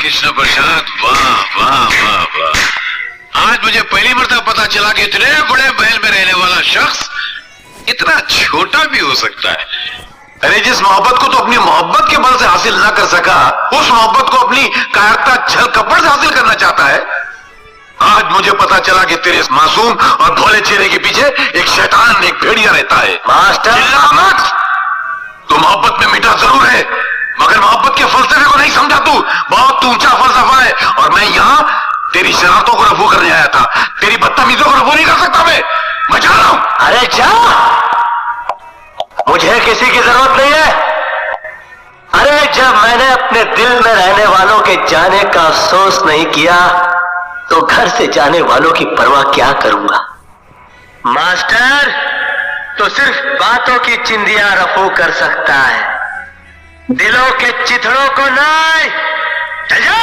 कृष्ण प्रसाद, वाह वाह वाह वाह। आज मुझे पहली मर्तबा पता चला कि इतने बड़े महल में रहने वाला शख्स इतना छोटा भी हो सकता है। अरे जिस मोहब्बत को तो अपनी मोहब्बत के बल से हासिल ना कर सका, उस मोहब्बत को अपनी कायरता छल कपड़ से हासिल करना चाहता है। आज मुझे पता चला कि तेरे इस मासूम और भोले चेहरे के पीछे एक शैतान, एक भेड़िया रहता है। मास्टर, चिल्ला मत। तू मोहब्बत में मीठा जरूर है, मगर मोहब्बत के फलसफे को नहीं समझा। तू बहुत ऊंचा फलसफा है, और मैं यहाँ तेरी शरारतों को रफू करने आया था। तेरी बदतमीजों को रफू नहीं कर सकता मैं जा रहा हूं। अरे जा, मुझे किसी की जरूरत नहीं है। अरे जब मैंने अपने दिल में रहने वालों के जाने का अफसोस नहीं किया, तो घर से जाने वालों की परवाह क्या करूंगा। मास्टर तो सिर्फ बातों की चिंदियां रफू कर सकता है, दिलों के चिथड़ों को नहीं। चल जा।